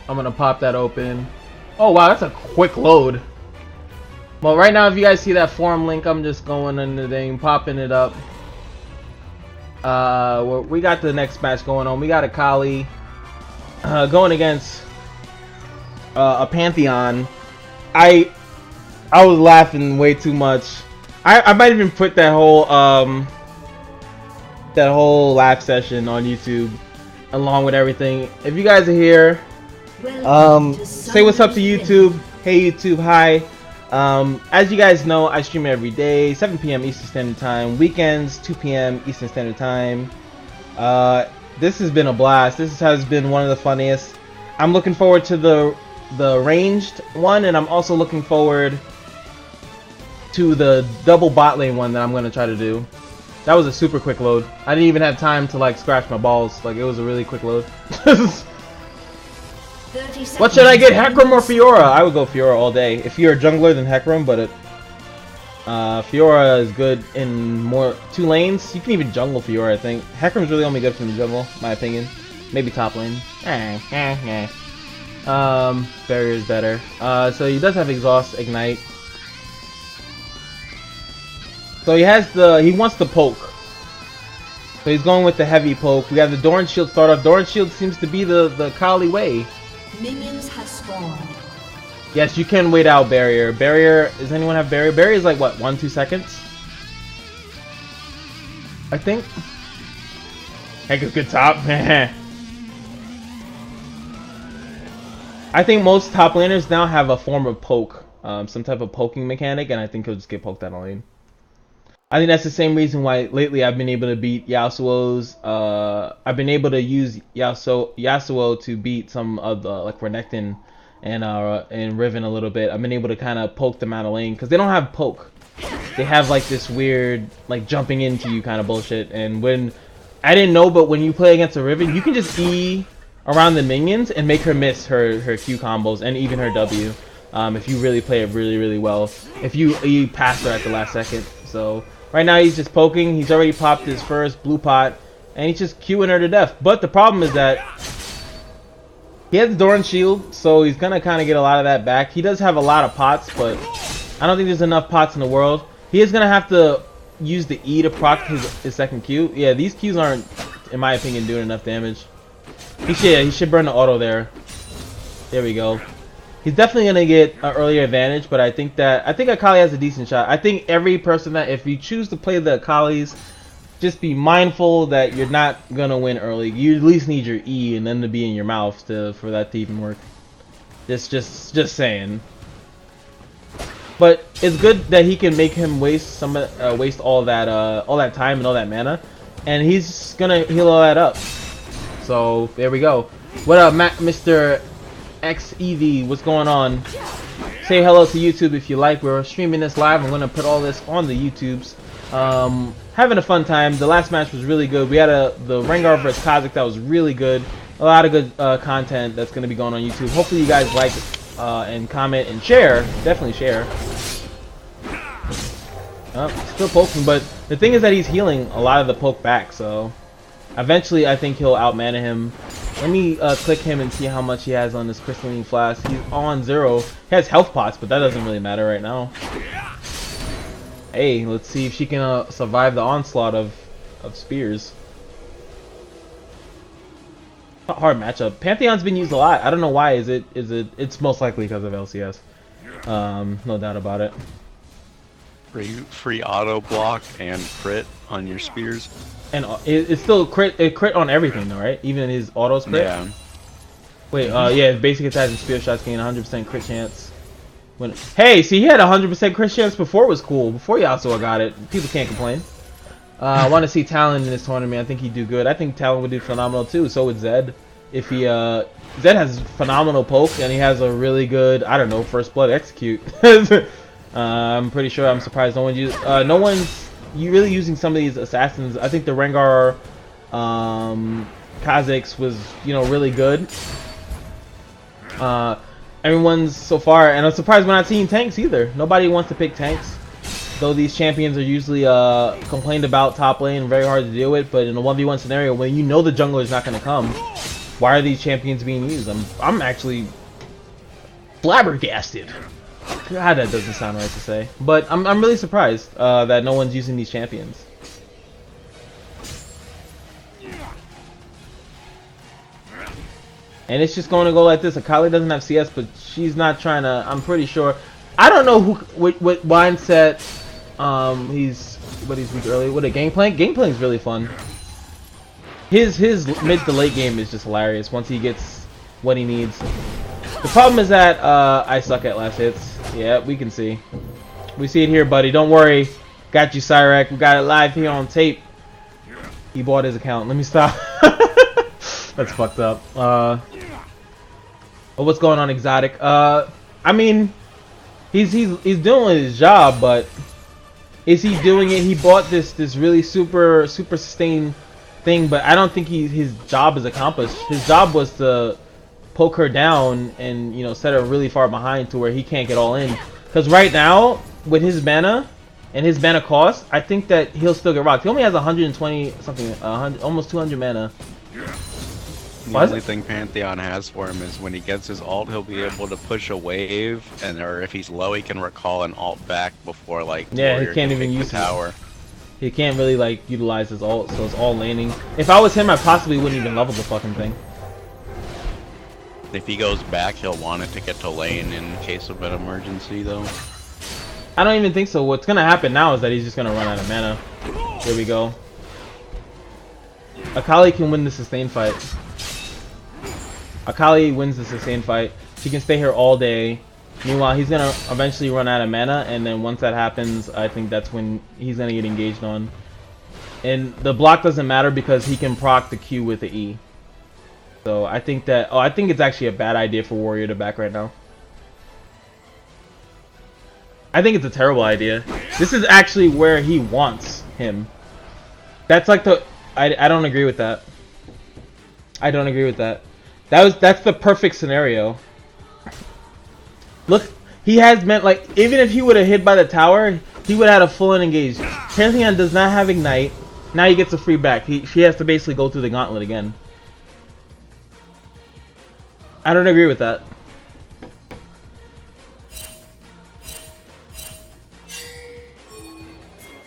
I'm gonna pop that open. Oh wow, that's a quick load. Well, right now, if you guys see that forum link, I'm just going in the thing, popping it up. We got the next match going on. We got Akali going against a Patheon. I was laughing way too much. I might even put that whole laugh session on YouTube along with everything. If you guys are here, say what's up to YouTube. Hey YouTube, hi. As you guys know, I stream every day, 7 p.m. Eastern Standard Time, weekends 2 p.m. Eastern Standard Time. This has been a blast. This has been one of the funniest. I'm looking forward to the ranged one, and I'm also looking forward to the double bot lane one that I'm gonna try to do. That was a super quick load. I didn't even have time to like scratch my balls. Like, it was a really quick load. What should I get, Hecarim or Fiora? I would go Fiora all day. If you're a jungler, then Hecarim, but Fiora is good in two lanes. You can even jungle Fiora, I think. Hecarim's really only good from the jungle, in my opinion. Maybe top lane. Barrier is better. So he does have Exhaust, Ignite. So he wants the poke. So he's going with the heavy poke. We have the Doran Shield start off. Doran Shield seems to be the Akali way. Minions have spawned. Yes, you can wait out barrier. Barrier, does anyone have barrier? Barrier is like what, 1-2 seconds? I think. Heck is good top. I think most top laners now have a form of poke. Some type of poking mechanic, and I think he'll just get poked out of lane. I think that's the same reason why lately I've been able to beat Yasuo's. I've been able to use Yasuo to beat some of the like Renekton and Riven a little bit. I've been able to kind of poke them out of lane because they don't have poke. They have like this weird like jumping into you kind of bullshit. And when I didn't know, but when you play against a Riven, you can just E around the minions and make her miss her Q combos and even her W. If you really play it really well. If you E past her at the last second. So right now he's just poking. He's already popped his first blue pot, and he's just queuing her to death. But the problem is that he has Doran Shield, so he's gonna kind of get a lot of that back. He does have a lot of pots, but I don't think there's enough pots in the world. He is gonna have to use the E to proc his second Q. Yeah, these Qs aren't, in my opinion, doing enough damage. He should burn the auto there. There we go. He's definitely gonna get an earlier advantage, but I think Akali has a decent shot. I think every person that, if you choose to play the Akalis, just be mindful that you're not gonna win early. You at least need your E and then to be in your mouth for that to even work. Just saying. But it's good that he can make him waste all that time and all that mana, and he's gonna heal all that up. So there we go. What up, Mr. XEV, what's going on? Say hello to YouTube if you like. We're streaming this live. I'm gonna put all this on the YouTubes. Having a fun time. The last match was really good. We had the Rengar vs Kha'Zix that was really good. A lot of good content that's gonna be going on YouTube. Hopefully you guys like it, and comment and share. Definitely share. Still poking, but the thing is that he's healing a lot of the poke back, so eventually I think he'll outmana him. Let me click him and see how much he has on this crystalline flask. He's on 0. He has health pots, but that doesn't really matter right now. Hey, let's see if she can survive the onslaught of spears. A hard matchup. Patheon's been used a lot. I don't know why. It's most likely because of LCS. No doubt about it. Free auto block and crit on your spears. And it's still crit on everything though, right? Even his autos crit? Yeah. Wait, yeah, basic attacks and spear shots gain 100% crit chance. Hey, see, he had 100% crit chance before it was cool. Before Yasuo got it. People can't complain. I want to see Talon in this tournament. I think he'd do good. I think Talon would do phenomenal too. So would Zed. If he, Zed has phenomenal poke and he has a really good, I don't know, first blood execute. I'm pretty sure, I'm surprised no one's really using some of these assassins. I think the Rengar Kha'Zix was, really good. Everyone's so far, and I'm surprised we're not seeing tanks either. Nobody wants to pick tanks. Though these champions are usually complained about top lane, very hard to deal with, but in a 1v1 scenario, when you know the jungler is not going to come, why are these champions being used? I'm actually flabbergasted. God, that doesn't sound right to say. But I'm really surprised that no one's using these champions. And it's just going to go like this. Akali doesn't have CS, but she's not trying to. I'm pretty sure. I don't know what mindset he's weak early. What a Gangplank. Gangplank's really fun. His mid to late game is just hilarious once he gets what he needs. The problem is that I suck at last hits. Yeah, we can see. We see it here, buddy. Don't worry. Got you, Syrec. We got it live here on tape. He bought his account. Let me stop. That's fucked up. Well, what's going on, Exotic? I mean, he's doing his job, but is he doing it? He bought this really super sustained thing, but I don't think his job is accomplished. His job was to poke her down and, you know, set her really far behind to where he can't get all in. Because right now, with his mana and his mana cost, I think that he'll still get rocked. He only has 120 something, almost 200 mana. The only thing Patheon has for him is when he gets his ult, he'll be able to push a wave, or if he's low, he can recall an ult back before, like, yeah, Warrior he can't even use the tower. He can't really, like, utilize his ult, so it's all laning. If I was him, I possibly wouldn't even level the fucking thing. If he goes back, he'll want it to get to lane in case of an emergency, though. I don't even think so. What's gonna happen now is that he's just gonna run out of mana. There we go. Akali can win the sustain fight. Akali wins the sustain fight. She can stay here all day. Meanwhile, he's gonna eventually run out of mana, and then once that happens, I think that's when he's gonna get engaged on. And the block doesn't matter because he can proc the Q with the E. So I think that, I think it's actually a bad idea for Warrior to back right now. I think it's a terrible idea. This is actually where he wants him. That's like the, I don't agree with that. I don't agree with that. That's the perfect scenario. Look, he has meant, like, even if he would have hit by the tower, he would have had a full engage. Patheon does not have Ignite. Now he gets a free back. She has to basically go through the gauntlet again. I don't agree with that.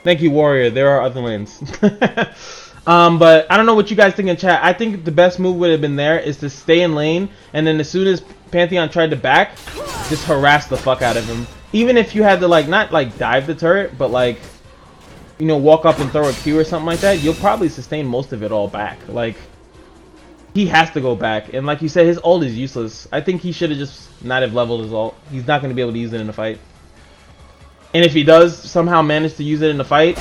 Thank you, Warrior. There are other lanes. But I don't know what you guys think in chat. I think the best move would have been there is to stay in lane, and then as soon as Patheon tried to back, just harass the fuck out of him. Even if you had to, like, not like dive the turret, but like, you know, walk up and throw a Q or something like that, you'll probably sustain most of it all back. Like, he has to go back, and like you said, his ult is useless. I think he should have just not have leveled his ult. He's not going to be able to use it in a fight. And if he does somehow manage to use it in a fight,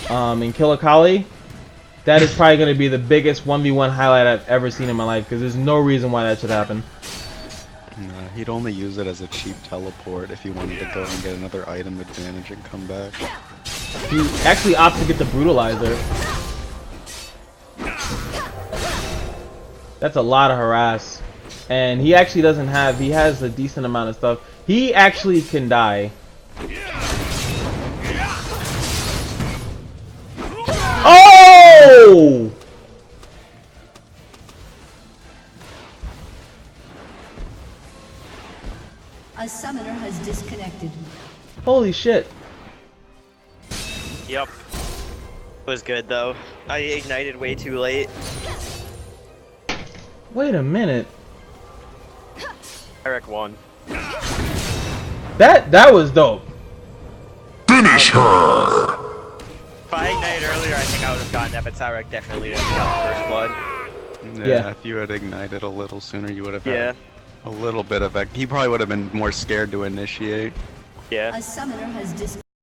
and kill Akali, that is probably going to be the biggest 1v1 highlight I've ever seen in my life, because there's no reason why that should happen. He'd only use it as a cheap teleport if he wanted to go and get another item advantage and come back. He actually opts to get the Brutalizer. That's a lot of harass. And he actually doesn't have, he has a decent amount of stuff. He actually can die. Oh! A summoner has disconnected. Holy shit. Yep. It was good though. I ignited way too late. Wait a minute. Syrec won. That was dope. Finish her! If I ignited earlier, I think I would have gotten that, but Syrec definitely would have got first blood. Yeah, if you had ignited a little sooner, you would have had a little bit of... He probably would have been more scared to initiate. Yeah. A summoner has disconnected.